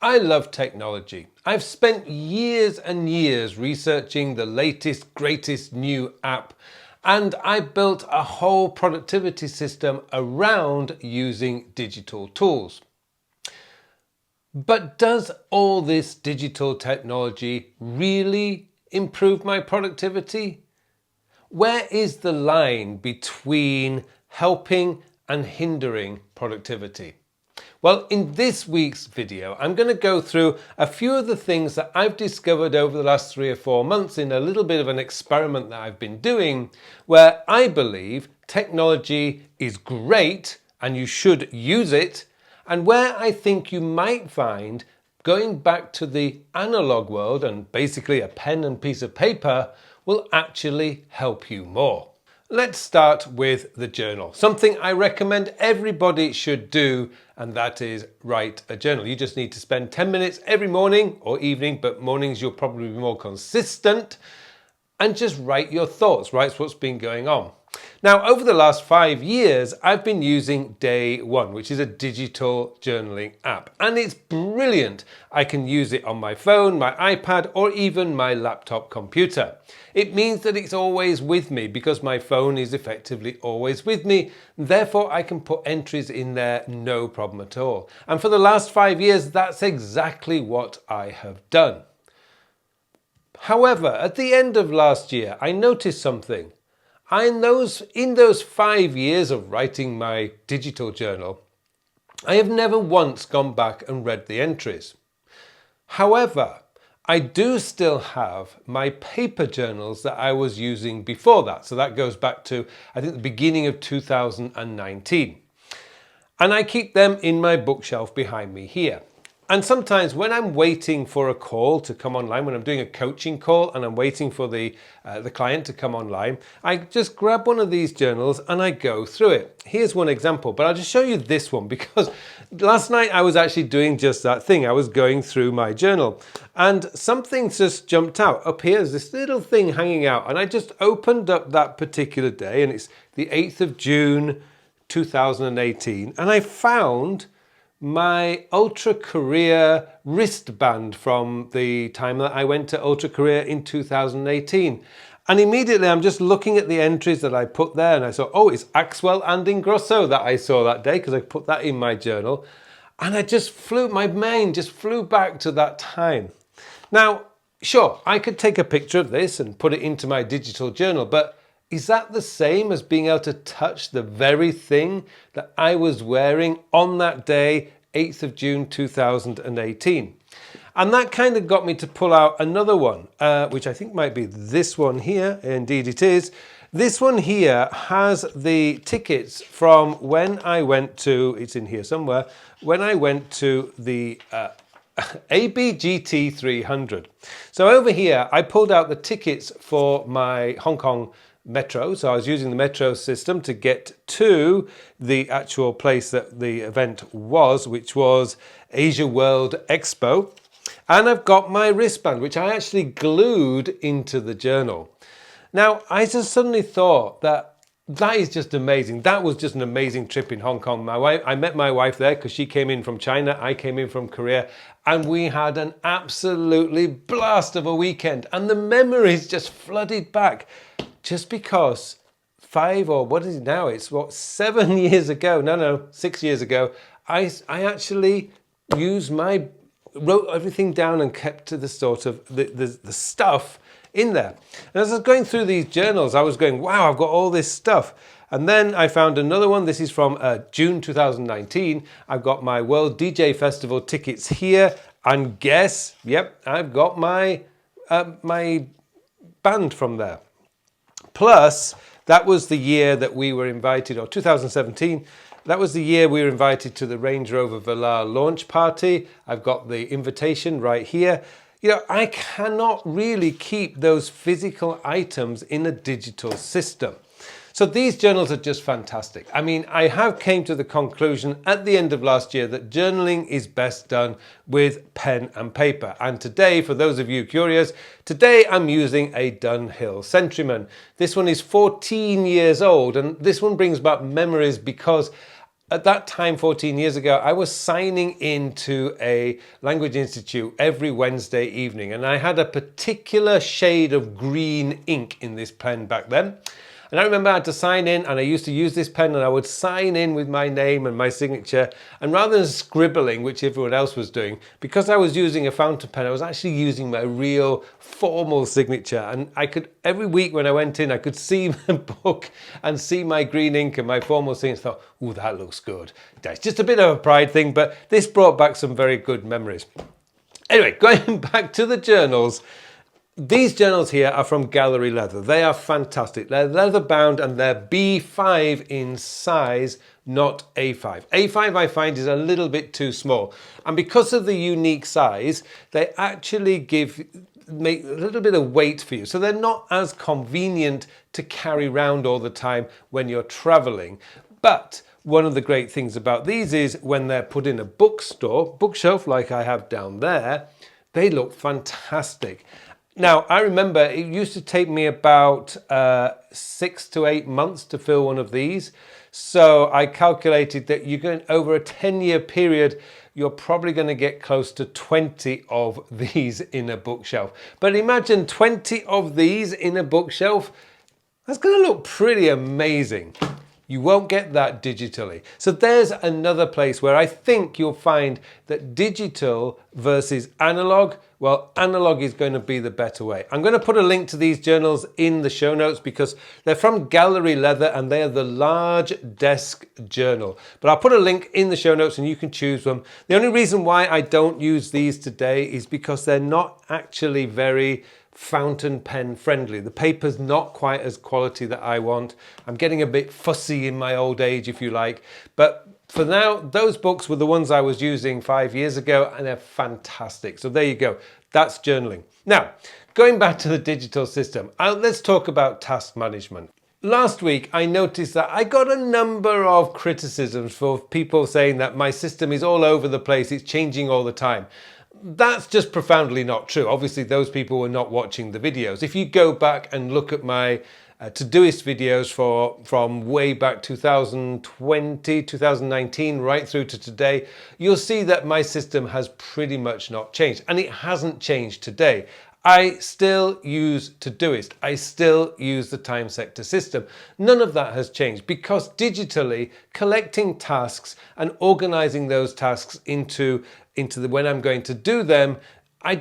I love technology. I've spent years and years researching the latest, greatest new app, and I built a whole productivity system around using digital tools. But does all this digital technology really improve my productivity? Where is the line between helping and hindering productivity? Well, in this week's video, I'm going to go through a few of the things that I've discovered over the last 3 or 4 months in a little bit of an experiment that I've been doing, where I believe technology is great and you should use it, and where I think you might find going back to the analog world and basically a pen and piece of paper will actually help you more. Let's start with the journal. Something I recommend everybody should do, and that is write a journal. You just need to spend 10 minutes every morning or evening, but mornings you'll probably be more consistent, and just write your thoughts, write what's been going on. Now, over the last 5 years, I've been using Day One, which is a digital journaling app, and it's brilliant. I can use it on my phone, my iPad, or even my laptop computer. It means that it's always with me because my phone is effectively always with me. Therefore, I can put entries in there, no problem at all. And for the last 5 years, that's exactly what I have done. However, at the end of last year, I noticed something. In those 5 years of writing my digital journal, I have never once gone back and read the entries. However, I do still have my paper journals that I was using before that. So that goes back to, I think, the beginning of 2019. And I keep them in my bookshelf behind me here. And sometimes when I'm waiting for a call to come online, when I'm doing a coaching call and I'm waiting for the client to come online, I just grab one of these journals and I go through it. Here's one example, but I'll just show you this one because last night I was actually doing just that thing. I was going through my journal and something just jumped out. Up here is this little thing hanging out, and I just opened up that particular day, and it's the 8th of June 2018, and I found my Ultra Career wristband from the time that I went to Ultra Career in 2018. And immediately I'm just looking at the entries that I put there, and I saw, oh, it's Axwell and Ingrosso that I saw that day because I put that in my journal. And my mind just flew back to that time. Now, sure, I could take a picture of this and put it into my digital journal, but is that the same as being able to touch the very thing that I was wearing on that day, 8th of June 2018? And that kind of got me to pull out another one, which I think might be this one here. Indeed it is. This one here has the tickets from when I went to, it's in here somewhere, when I went to the ABGT 300. So over here, I pulled out the tickets for my Hong Kong Metro. So I was using the Metro system to get to the actual place that the event was, which was Asia World Expo. And I've got my wristband, which I actually glued into the journal. Now, I just suddenly thought that is just amazing. That was just an amazing trip in Hong Kong. I met my wife there because she came in from China, I came in from Korea, and we had an absolutely blast of a weekend. And the memories just flooded back. Just because 5 or what is it now? It's 7 years ago. No, 6 years ago. I actually wrote everything down and kept to the sort of the stuff in there. And as I was going through these journals, I was going, wow, I've got all this stuff. And then I found another one. This is from June 2019. I've got my World DJ Festival tickets here. And guess, yep, I've got my band from there. Plus, that was the year that we were invited, or 2017, that was the year we were invited to the Range Rover Velar launch party. I've got the invitation right here. You know, I cannot really keep those physical items in a digital system. So these journals are just fantastic. I mean, I have came to the conclusion at the end of last year that journaling is best done with pen and paper. And today, for those of you curious, today I'm using a Dunhill Centuryman. This one is 14 years old, and this one brings back memories because At that time, 14 years ago, I was signing into a language institute every Wednesday evening, and I had a particular shade of green ink in this pen back then. And I remember I had to sign in, and I used to use this pen, and I would sign in with my name and my signature. And rather than scribbling, which everyone else was doing, because I was using a fountain pen, I was actually using my real formal signature. And I could, every week when I went in, I could see the book and see my green ink and my formal signature. Thought, "Ooh, that looks good." It's just a bit of a pride thing, but this brought back some very good memories. Anyway, going back to the journals. These journals here are from Gallery Leather. They are fantastic. They're leather bound and they're B5 in size, not A5. A5 I find is a little bit too small. And because of the unique size, they actually make a little bit of weight for you. So they're not as convenient to carry around all the time when you're traveling. But one of the great things about these is when they're put in a bookshelf like I have down there, they look fantastic. Now, I remember it used to take me about 6 to 8 months to fill one of these. So I calculated that you're going over a 10-year period, you're probably going to get close to 20 of these in a bookshelf. But imagine 20 of these in a bookshelf. That's going to look pretty amazing. You won't get that digitally. So there's another place where I think you'll find that digital versus analog, well, analog is going to be the better way. I'm going to put a link to these journals in the show notes because they're from Gallery Leather and they are the large desk journal. But I'll put a link in the show notes and you can choose them. The only reason why I don't use these today is because they're not actually very fountain pen friendly. The paper's not quite as quality that I want. I'm getting a bit fussy in my old age, if you like. But for now, those books were the ones I was using 5 years ago and they're fantastic. So there you go. That's journaling. Now, going back to the digital system, let's talk about task management. Last week, I noticed that I got a number of criticisms for people saying that my system is all over the place. It's changing all the time. That's just profoundly not true. Obviously, those people were not watching the videos. If you go back and look at my Todoist videos from way back 2020, 2019, right through to today, you'll see that my system has pretty much not changed. And it hasn't changed today. I still use Todoist. I still use the time sector system. None of that has changed because digitally collecting tasks and organizing those tasks into when I'm going to do them, I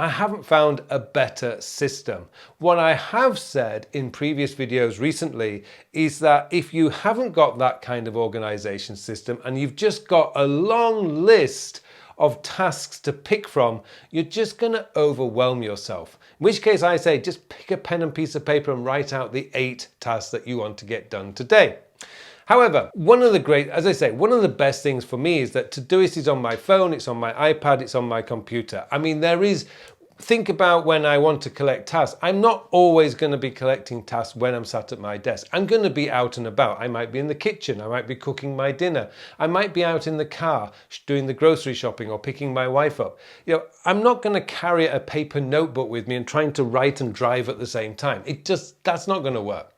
haven't found a better system. What I have said in previous videos recently is that if you haven't got that kind of organization system and you've just got a long list of tasks to pick from, you're just going to overwhelm yourself. In which case I say just pick a pen and piece of paper and write out the 8 tasks that you want to get done today. However, one of the best things for me is that Todoist is on my phone, it's on my iPad, it's on my computer. I mean, think about when I want to collect tasks. I'm not always going to be collecting tasks when I'm sat at my desk. I'm going to be out and about. I might be in the kitchen. I might be cooking my dinner. I might be out in the car doing the grocery shopping or picking my wife up. I'm not going to carry a paper notebook with me and trying to write and drive at the same time. That's not going to work.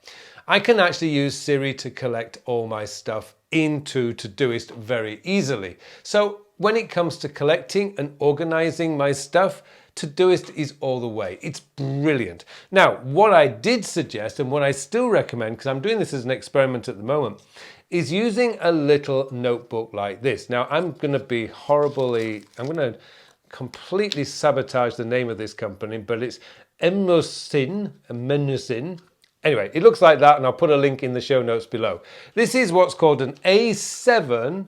I can actually use Siri to collect all my stuff into Todoist very easily. So when it comes to collecting and organizing my stuff, Todoist is all the way. It's brilliant. Now, what I did suggest and what I still recommend, because I'm doing this as an experiment at the moment, is using a little notebook like this. Now, I'm going to completely sabotage the name of this company, but it's Nemosine. Anyway, it looks like that, and I'll put a link in the show notes below. This is what's called an A7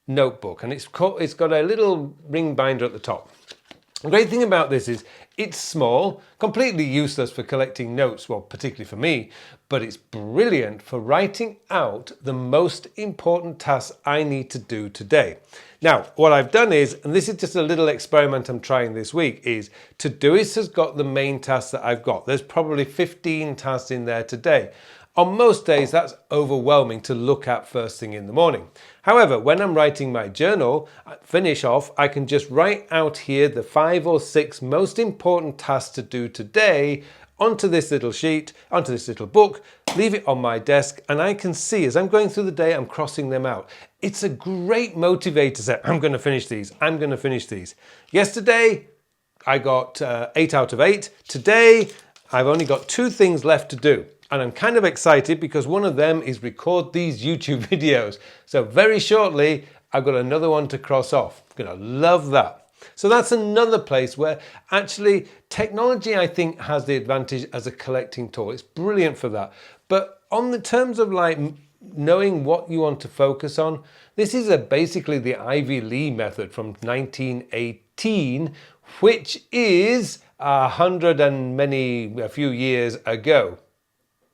notebook, and it's got a little ring binder at the top. The great thing about this is it's small, completely useless for collecting notes, well, particularly for me, but it's brilliant for writing out the most important tasks I need to do today. Now, what I've done is, and this is just a little experiment I'm trying this week, is Todoist has got the main tasks that I've got. There's probably 15 tasks in there today. On most days, that's overwhelming to look at first thing in the morning. However, when I'm writing my journal, finish off, I can just write out here the 5 or 6 most important tasks to do today onto this little sheet, onto this little book, leave it on my desk, and I can see as I'm going through the day, I'm crossing them out. It's a great motivator to say, I'm going to finish these. I'm going to finish these. Yesterday, I got 8 out of 8. Today, I've only got 2 things left to do. And I'm kind of excited because one of them is record these YouTube videos. So very shortly, I've got another one to cross off. I'm going to love that. So that's another place where actually technology, I think, has the advantage as a collecting tool. It's brilliant for that. But on the terms of like knowing what you want to focus on, this is basically the Ivy Lee method from 1918, which is a few years ago.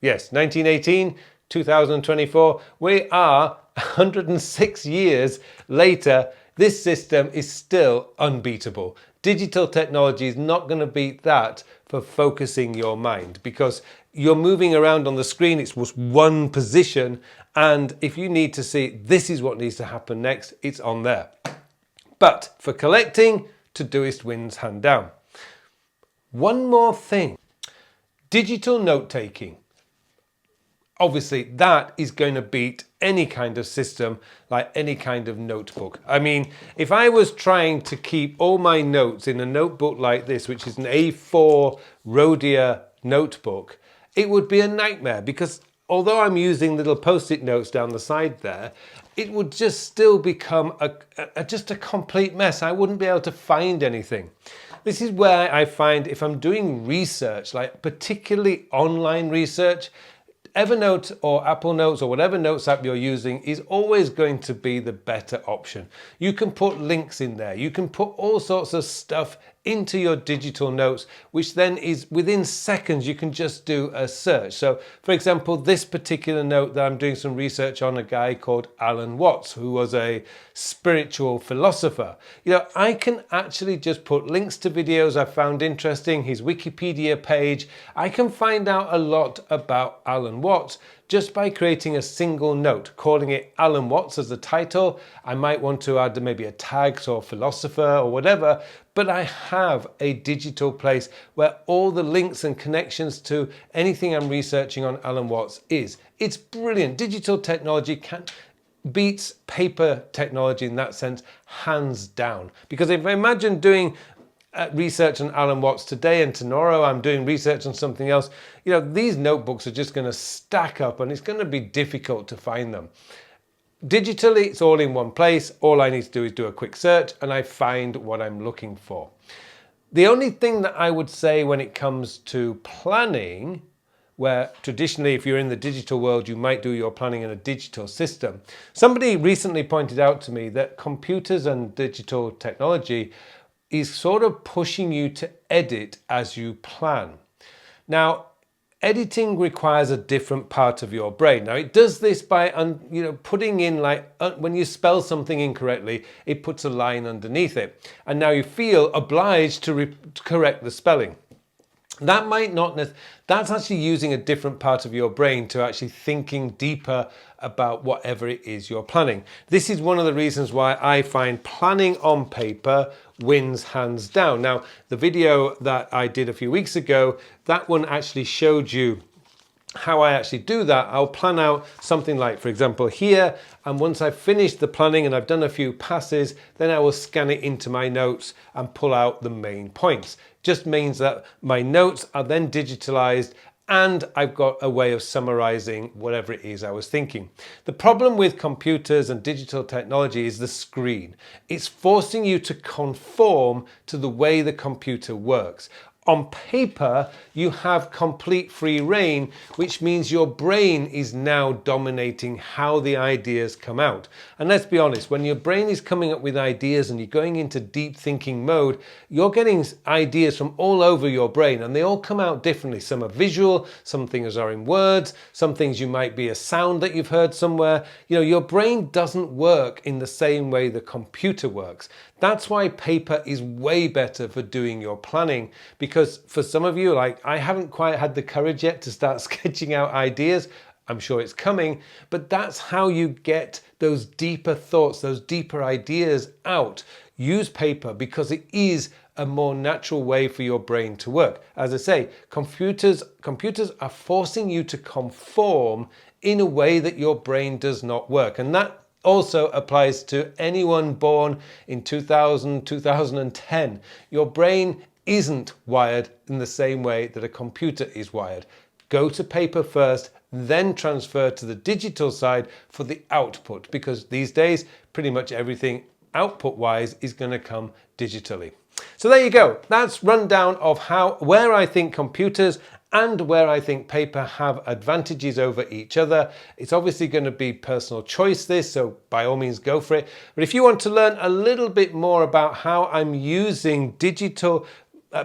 Yes, 1918, 2024, we are 106 years later. This system is still unbeatable. Digital technology is not going to beat that for focusing your mind because you're moving around on the screen. It's just one position. And if you need to see this is what needs to happen next, it's on there. But for collecting, Todoist wins hand down. One more thing, digital note-taking. Obviously, that is going to beat any kind of system, like any kind of notebook. I mean, if I was trying to keep all my notes in a notebook like this, which is an A4 Rhodia notebook, it would be a nightmare because although I'm using little post-it notes down the side there, it would just still become just a complete mess. I wouldn't be able to find anything. This is where I find if I'm doing research, like particularly online research, Evernote or Apple Notes or whatever notes app you're using is always going to be the better option. You can put links in there. You can put all sorts of stuff into your digital notes, which then is within seconds, you can just do a search. So for example, this particular note that I'm doing some research on, a guy called Alan Watts, who was a spiritual philosopher. You know, I can actually just put links to videos I found interesting, his Wikipedia page. I can find out a lot about Alan Watts just by creating a single note, calling it Alan Watts as the title. I might want to add maybe a tag or philosopher or whatever, but I have a digital place where all the links and connections to anything I'm researching on Alan Watts is. It's brilliant. Digital technology beats paper technology in that sense, hands down. Because if I imagine doing research on Alan Watts today and tomorrow I'm doing research on something else, you know, these notebooks are just going to stack up and it's going to be difficult to find them. Digitally, it's all in one place. All I need to do is do a quick search and I find what I'm looking for. The only thing that I would say when it comes to planning, where traditionally if you're in the digital world you might do your planning in a digital system. Somebody recently pointed out to me that computers and digital technology is sort of pushing you to edit as you plan. Now, editing requires a different part of your brain. Now, it does this by putting in when you spell something incorrectly, it puts a line underneath it. And now you feel obliged to correct the spelling. That might not, that's actually using a different part of your brain to actually thinking deeper about whatever it is you're planning. This is one of the reasons why I find planning on paper wins hands down. Now, the video that I did a few weeks ago, that one actually showed you how I actually do that. I'll plan out something like, for example, here, and once I've finished the planning and I've done a few passes, then I will scan it into my notes and pull out the main points. Just means that my notes are then digitalized and I've got a way of summarizing whatever it is I was thinking. The problem with computers and digital technology is the screen. It's forcing you to conform to the way the computer works. On paper, you have complete free reign, which means your brain is now dominating how the ideas come out. And let's be honest, when your brain is coming up with ideas and you're going into deep thinking mode, you're getting ideas from all over your brain and they all come out differently. Some are visual, some things are in words, some things you might be a sound that you've heard somewhere. You know, your brain doesn't work in the same way the computer works. That's why paper is way better for doing your planning, because for some of you, like I haven't quite had the courage yet to start sketching out ideas. I'm sure it's coming, but that's how you get those deeper thoughts, those deeper ideas out. use paper because it is a more natural way for your brain to work. As I say, computers are forcing you to conform in a way that your brain does not work. And that also applies to anyone born in 2000, 2010. Your brain isn't wired in the same way that a computer is wired. Go to paper first, then transfer to the digital side for the output, because these days pretty much everything output wise is going to come digitally. So there you go. That's rundown of where I think computers and where I think paper have advantages over each other. It's obviously going to be personal choice this, so by all means go for it. But if you want to learn a little bit more about how I'm using digital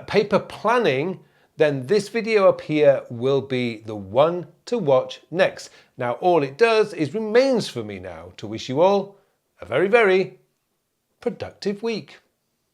paper planning, then this video up here will be the one to watch next. Now all it does is remains for me now to wish you all a very, very productive week.